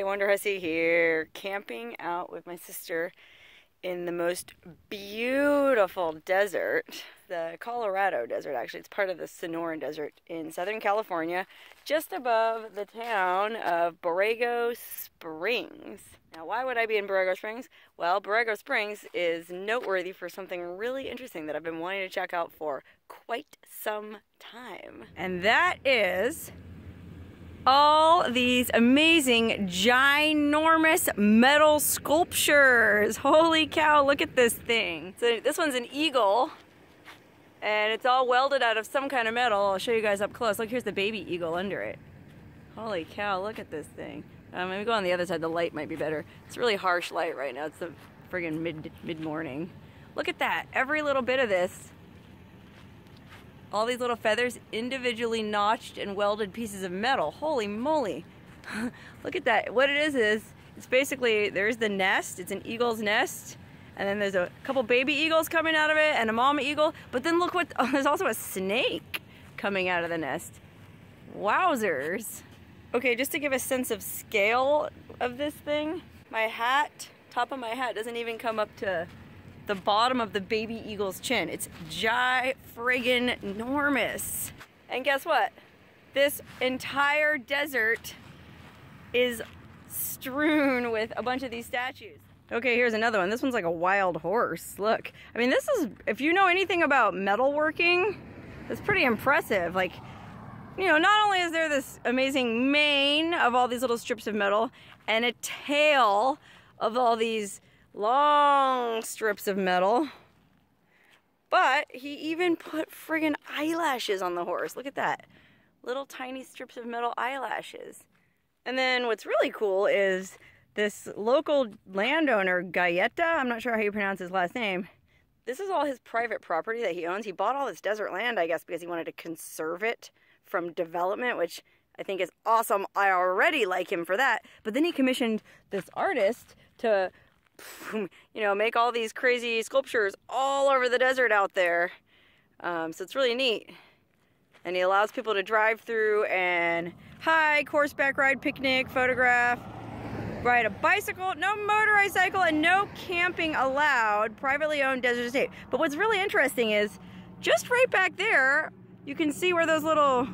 Wonderhussy here, camping out with my sister in the most beautiful desert, the Colorado desert actually. It's part of the Sonoran Desert in Southern California, just above the town of Borrego Springs. Now, why would I be in Borrego Springs? Well, Borrego Springs is noteworthy for something really interesting that I've been wanting to check out for quite some time. And that is all these amazing, ginormous metal sculptures. Holy cow, look at this thing. So this one's an eagle, and it's all welded out of some kind of metal. I'll show you guys up close. Look, here's the baby eagle under it. Holy cow, look at this thing. Maybe go on the other side, the light might be better. It's really harsh light right now. It's the friggin' mid-morning. Look at that, every little bit of this. All these little feathers, individually notched and welded pieces of metal. Holy moly. Look at that. What it is it's basically, there's the nest. It's an eagle's nest. And then there's a couple baby eagles coming out of it and a mama eagle. But then look what, oh, there's also a snake coming out of the nest. Wowzers. Okay, just to give a sense of scale of this thing, my hat, top of my hat doesn't even come up to the bottom of the baby eagle's chin. It's friggin' enormous. And guess what? This entire desert is strewn with a bunch of these statues. Okay, here's another one. This one's like a wild horse. Look, I mean, this is, if you know anything about metalworking, it's pretty impressive. Like, you know, not only is there this amazing mane of all these little strips of metal and a tail of all these long strips of metal, but he even put friggin' eyelashes on the horse. Look at that. Little tiny strips of metal eyelashes. And then what's really cool is this local landowner, Galleta, I'm not sure how you pronounce his last name. This is all his private property that he owns. He bought all this desert land, I guess, because he wanted to conserve it from development, which I think is awesome. I already like him for that. But then he commissioned this artist to, you know, make all these crazy sculptures all over the desert out there. So it's really neat. And he allows people to drive through and hike, horseback ride, picnic, photograph, ride a bicycle, no motorized cycle, and no camping allowed, privately owned desert estate. But what's really interesting is just right back there, you can see where those little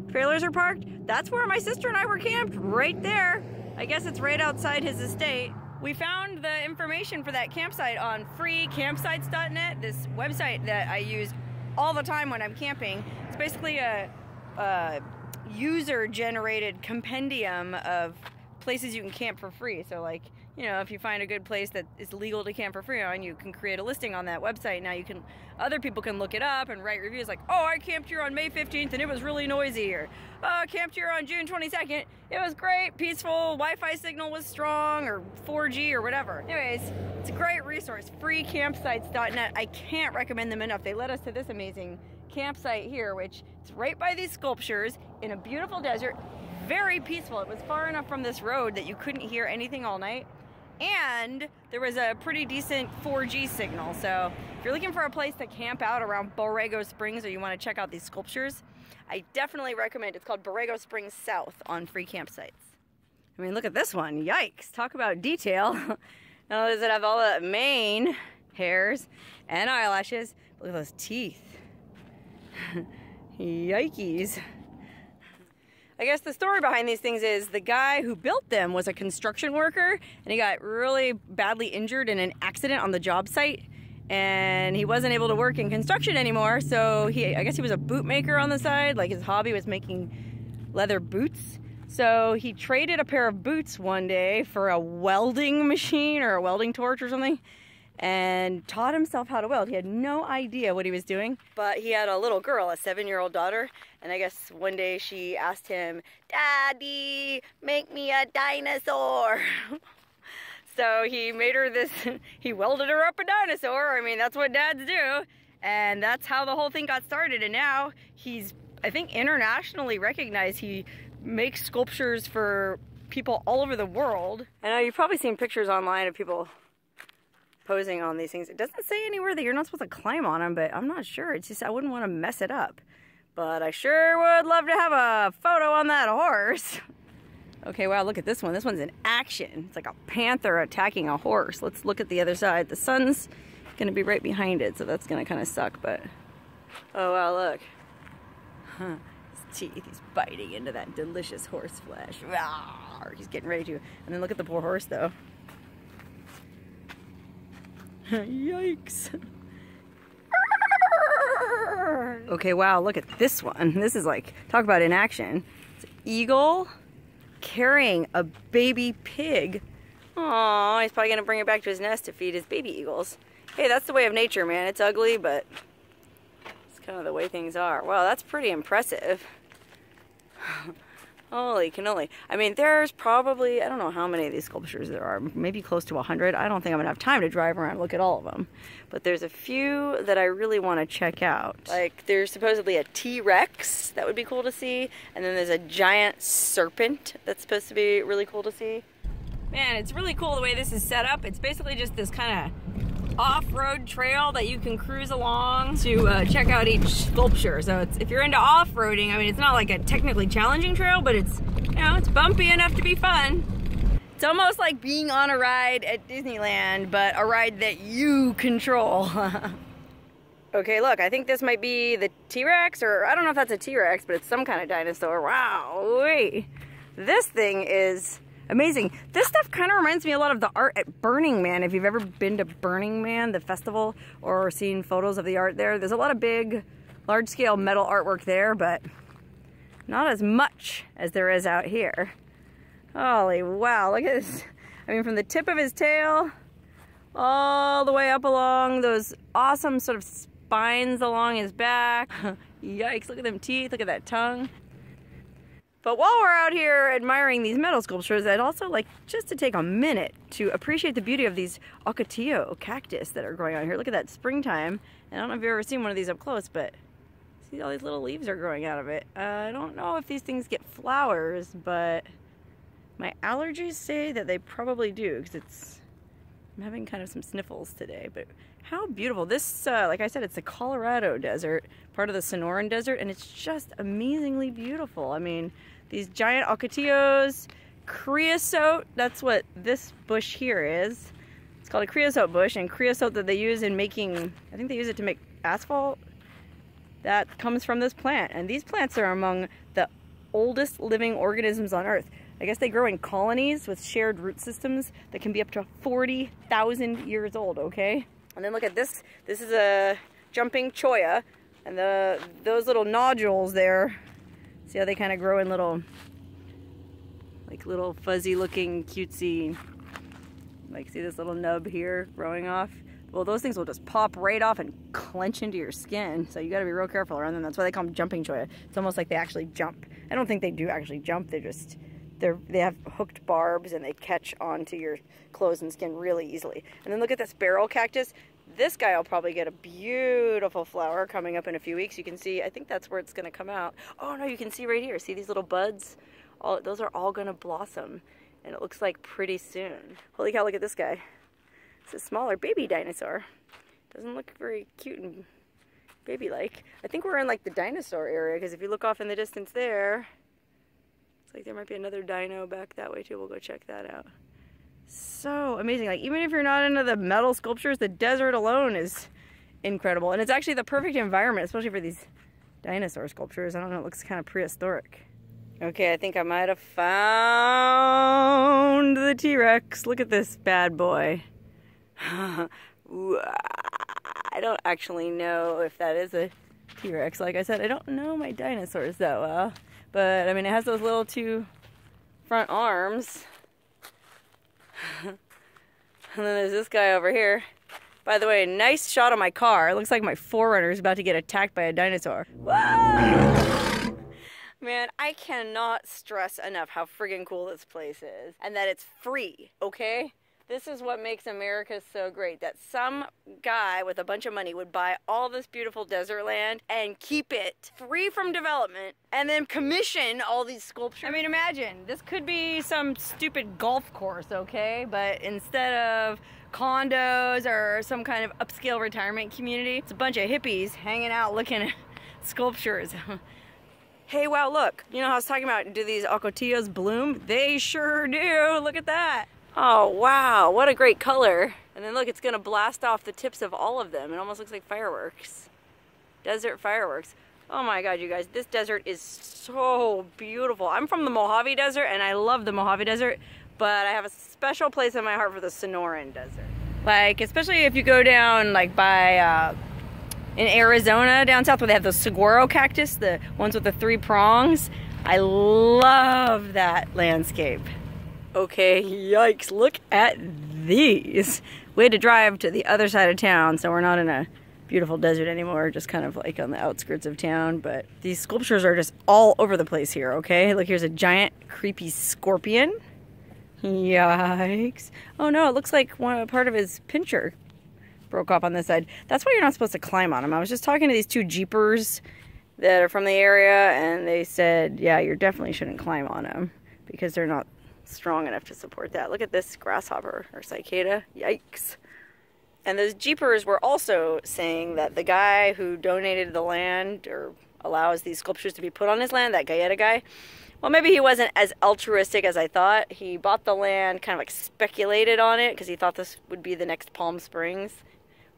trailers are parked. That's where my sister and I were camped, right there. I guess it's right outside his estate. We found the information for that campsite on freecampsites.net, this website that I use all the time when I'm camping. It's basically a user-generated compendium of places you can camp for free. So, like, you know, if you find a good place that is legal to camp for free on, you can create a listing on that website. Now other people can look it up and write reviews like, oh, I camped here on May 15th and it was really noisy, or oh, I camped here on June 22nd, it was great, peaceful, Wi-Fi signal was strong, or 4G or whatever. Anyways, it's a great resource, freecampsites.net. I can't recommend them enough. They led us to this amazing campsite here, which is right by these sculptures in a beautiful desert, very peaceful. It was far enough from this road that you couldn't hear anything all night. And there was a pretty decent 4G signal. So if you're looking for a place to camp out around Borrego Springs, or you want to check out these sculptures, I definitely recommend. It's called Borrego Springs South on free campsites. I mean, look at this one. Yikes. Talk about detail. Not only does it have all the mane hairs and eyelashes, but look at those teeth. Yikes. I guess the story behind these things is the guy who built them was a construction worker, and he got really badly injured in an accident on the job site, and he wasn't able to work in construction anymore. So I guess he was a boot maker on the side. Like, his hobby was making leather boots. So he traded a pair of boots one day for a welding machine or a welding torch or something, and taught himself how to weld. He had no idea what he was doing, but he had a little girl, a 7-year-old daughter, and I guess one day she asked him, "Daddy, make me a dinosaur." So he made her this, he welded her up a dinosaur. I mean, that's what dads do. And that's how the whole thing got started. And now he's, I think, internationally recognized. He makes sculptures for people all over the world. I know you've probably seen pictures online of people posing on these things. It doesn't say anywhere that you're not supposed to climb on them, but I'm not sure. It's just, I wouldn't want to mess it up. But I sure would love to have a photo on that horse. Okay, wow, look at this one. This one's in action. It's like a panther attacking a horse. Let's look at the other side. The sun's gonna be right behind it, so that's gonna kind of suck, but... Oh, wow, look. Huh. His teeth, he's biting into that delicious horse flesh. Rawr, he's getting ready to. And then look at the poor horse, though. Yikes. Okay, wow, look at this one. This is like, talk about in action. It's an eagle carrying a baby pig. Aww, he's probably gonna bring it back to his nest to feed his baby eagles. Hey, that's the way of nature, man. It's ugly, but it's kind of the way things are. Wow, that's pretty impressive. Holy cannoli. I mean, there's probably, I don't know how many of these sculptures there are, maybe close to 100. I don't think I'm gonna have time to drive around and look at all of them. But there's a few that I really want to check out. Like, there's supposedly a T-Rex that would be cool to see, and then there's a giant serpent that's supposed to be really cool to see. Man, it's really cool the way this is set up. It's basically just this kind of off-road trail that you can cruise along to check out each sculpture. So it's, if you're into off-roading, I mean, it's not like a technically challenging trail, but it's, you know, it's bumpy enough to be fun. It's almost like being on a ride at Disneyland, but a ride that you control. Okay, look, I think this might be the T-Rex, or I don't know if that's a T-Rex, but it's some kind of dinosaur. Wow, wait. This thing is amazing. This stuff kind of reminds me a lot of the art at Burning Man. If you've ever been to Burning Man, the festival, or seen photos of the art there, there's a lot of big, large-scale metal artwork there, but not as much as there is out here. Holy wow, look at this. I mean, from the tip of his tail all the way up along those awesome sort of spines along his back. Yikes, look at them teeth, look at that tongue. But while we're out here admiring these metal sculptures, I'd also like just to take a minute to appreciate the beauty of these Ocotillo Cactus that are growing on here. Look at that springtime. And I don't know if you've ever seen one of these up close, but see all these little leaves are growing out of it. I don't know if these things get flowers, but my allergies say that they probably do, because I'm having kind of some sniffles today. But how beautiful. This, like I said, it's the Colorado desert, part of the Sonoran desert, and it's just amazingly beautiful. I mean, these giant Ocotillos, creosote, that's what this bush here is. It's called a creosote bush, and creosote that they use in making, I think they use it to make asphalt, that comes from this plant. And these plants are among the oldest living organisms on Earth. I guess they grow in colonies with shared root systems that can be up to 40,000 years old, okay? And then look at this. This is a jumping Choya, and those little nodules there, see how they kind of grow in little, like little fuzzy looking cutesy, like see this little nub here growing off? Well, those things will just pop right off and clench into your skin, so you gotta be real careful around them. That's why they call them jumping Choya. It's almost like they actually jump. I don't think they do actually jump, they have hooked barbs and they catch onto your clothes and skin really easily. And then look at this barrel cactus. This guy will probably get a beautiful flower coming up in a few weeks. You can see, I think that's where it's gonna come out. Oh no, you can see right here. See these little buds? Those are all gonna blossom, and it looks like pretty soon. Holy cow, look at this guy. It's a smaller baby dinosaur. Doesn't look very cute and baby-like. I think we're in like the dinosaur area, because if you look off in the distance there, looks like there might be another dino back that way too. We'll go check that out. So amazing. Like, even if you're not into the metal sculptures, the desert alone is incredible. And it's actually the perfect environment, especially for these dinosaur sculptures. I don't know, it looks kind of prehistoric. Okay, I think I might have found the T-Rex. Look at this bad boy. I don't actually know if that is a T-Rex. Like I said, I don't know my dinosaurs that well. But, I mean, it has those little two front arms. And then there's this guy over here. By the way, nice shot of my car. It looks like my 4Runner is about to get attacked by a dinosaur. Whoa! Man, I cannot stress enough how friggin' cool this place is. And that it's free, okay? This is what makes America so great, that some guy with a bunch of money would buy all this beautiful desert land and keep it free from development and then commission all these sculptures. I mean, imagine, this could be some stupid golf course, okay? But instead of condos or some kind of upscale retirement community, it's a bunch of hippies hanging out looking at sculptures. Hey, wow, look. You know how I was talking about, do these ocotillos bloom? They sure do. Look at that. Oh, wow. What a great color. And then look, it's going to blast off the tips of all of them. It almost looks like fireworks. Desert fireworks. Oh my God, you guys. This desert is so beautiful. I'm from the Mojave Desert, and I love the Mojave Desert, but I have a special place in my heart for the Sonoran Desert. Like, especially if you go down, like, by, in Arizona, down south, where they have those saguaro cactus, the ones with the 3 prongs. I love that landscape. Okay, yikes, look at these. We had to drive to the other side of town, so we're not in a beautiful desert anymore, just kind of like on the outskirts of town, but these sculptures are just all over the place here, okay? Look, here's a giant, creepy scorpion. Yikes. Oh no, it looks like part of his pincher broke off on this side. That's why you're not supposed to climb on them. I was just talking to these 2 jeepers that are from the area, and they said, yeah, you definitely shouldn't climb on them because they're not strong enough to support that. Look at this grasshopper or cicada. Yikes. And those jeepers were also saying that the guy who donated the land or allows these sculptures to be put on his land, that Galleta guy, well, maybe he wasn't as altruistic as I thought. He bought the land, kind of like speculated on it because he thought this would be the next Palm Springs.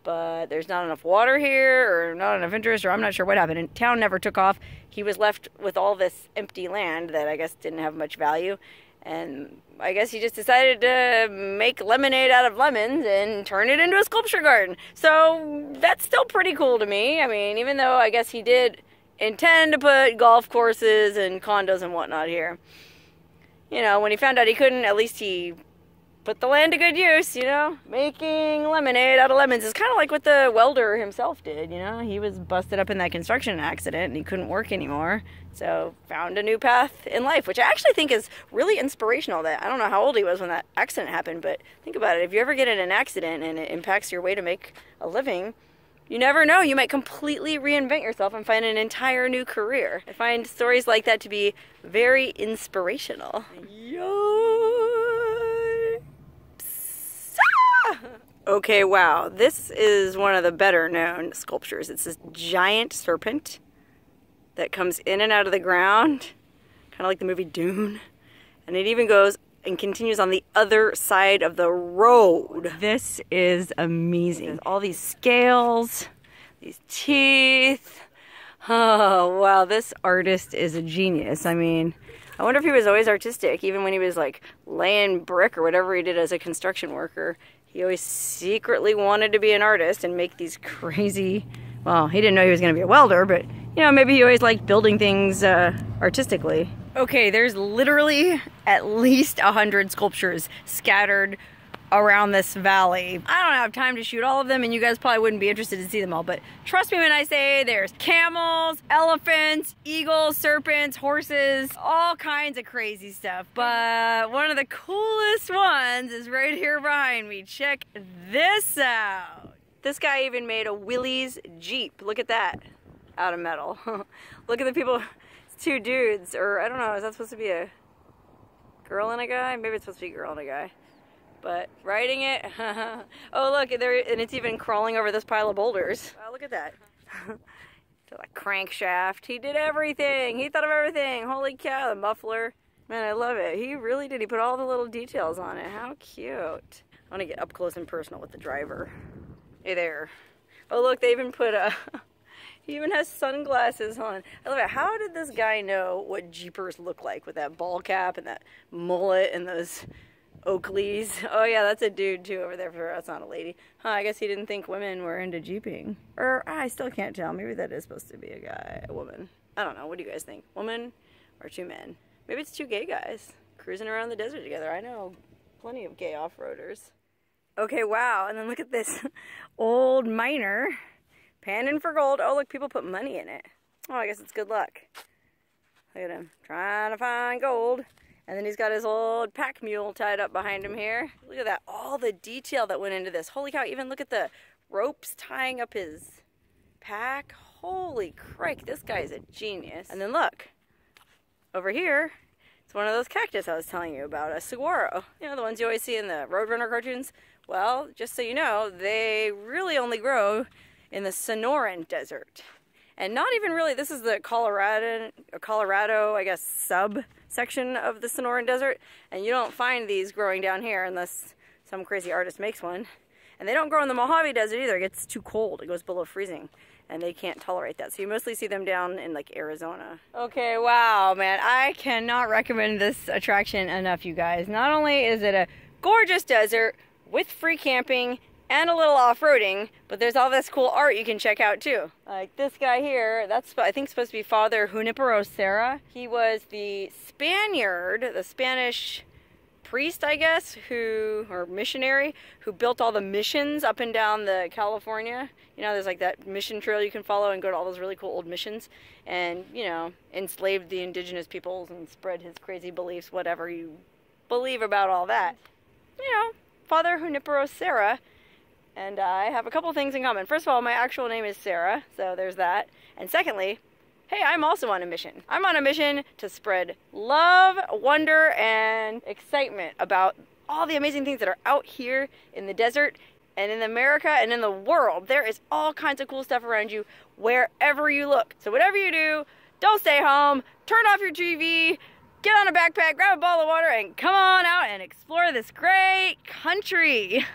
But there's not enough water here or not enough interest, or I'm not sure what happened. And town never took off. He was left with all this empty land that I guess didn't have much value. And I guess he just decided to make lemonade out of lemons and turn it into a sculpture garden. So that's still pretty cool to me. I mean, even though I guess he did intend to put golf courses and condos and whatnot here. You know, when he found out he couldn't, at least he put the land to good use, you know? Making lemonade out of lemons is kind of like what the welder himself did, you know? He was busted up in that construction accident and he couldn't work anymore. So found a new path in life, which I actually think is really inspirational. That I don't know how old he was when that accident happened, but think about it. If you ever get in an accident and it impacts your way to make a living, you never know. You might completely reinvent yourself and find an entire new career. I find stories like that to be very inspirational. Okay, wow. This is one of the better known sculptures. It's this giant serpent that comes in and out of the ground, kind of like the movie Dune. And it even goes and continues on the other side of the road. This is amazing. All these scales, these teeth. Oh, wow, this artist is a genius. I mean, I wonder if he was always artistic, even when he was like laying brick or whatever he did as a construction worker. He always secretly wanted to be an artist and make these crazy, well, he didn't know he was going to be a welder, but, you know, maybe he always liked building things artistically. Okay, there's literally at least 100 sculptures scattered around this valley. I don't have time to shoot all of them, and you guys probably wouldn't be interested to see them all, but trust me when I say there's camels, elephants, eagles, serpents, horses, all kinds of crazy stuff. But one of the coolest ones is right here behind me. Check this out. This guy even made a Willy's Jeep. Look at that, out of metal. Look at the people, it's 2 dudes, or I don't know, is that supposed to be a girl and a guy? Maybe it's supposed to be a girl and a guy. But riding it, oh look, there, and it's even crawling over this pile of boulders. Wow, look at that. The crankshaft, he did everything. He thought of everything. Holy cow, the muffler. Man, I love it. He really did. He put all the little details on it. How cute. I want to get up close and personal with the driver. Hey there. Oh look, they even put a, he even has sunglasses on. I love it. How did this guy know what Jeepers look like with that ball cap and that mullet and those Oakleys? Oh yeah, that's a dude too over there. That's not a lady. Huh, I guess he didn't think women were into jeeping. Or I still can't tell. Maybe that is supposed to be a guy, a woman. I don't know. What do you guys think? Woman or 2 men? Maybe it's 2 gay guys cruising around the desert together. I know plenty of gay off-roaders. Okay, wow. And then look at this old miner panning for gold. Oh, look, people put money in it. Oh, I guess it's good luck. Look at him trying to find gold. And then he's got his old pack mule tied up behind him here. Look at that, all the detail that went into this. Holy cow, even look at the ropes tying up his pack. Holy crike, this guy's a genius. And then look, over here, it's one of those cactus I was telling you about, a saguaro. You know, the ones you always see in the Roadrunner cartoons? Well, just so you know, they really only grow in the Sonoran Desert. And not even really, this is the Colorado, I guess, subsection of the Sonoran Desert. And you don't find these growing down here unless some crazy artist makes one. And they don't grow in the Mojave Desert either. It gets too cold. It goes below freezing. And they can't tolerate that. So you mostly see them down in like Arizona. Okay, wow, man. I cannot recommend this attraction enough, you guys. Not only is it a gorgeous desert with free camping and a little off-roading, but there's all this cool art you can check out too. Like this guy here, that's I think supposed to be Father Junipero Serra. He was the Spaniard, the Spanish priest, I guess, or missionary, who built all the missions up and down the California. You know, there's like that mission trail you can follow and go to all those really cool old missions, and, you know, enslaved the indigenous peoples and spread his crazy beliefs, whatever you believe about all that. You know, Father Junipero Serra and I have a couple things in common. First of all, my actual name is Sarah, so there's that. And secondly, hey, I'm also on a mission. I'm on a mission to spread love, wonder, and excitement about all the amazing things that are out here in the desert and in America and in the world. There is all kinds of cool stuff around you wherever you look. So whatever you do, don't stay home, turn off your TV, get on a backpack, grab a bottle of water, and come on out and explore this great country.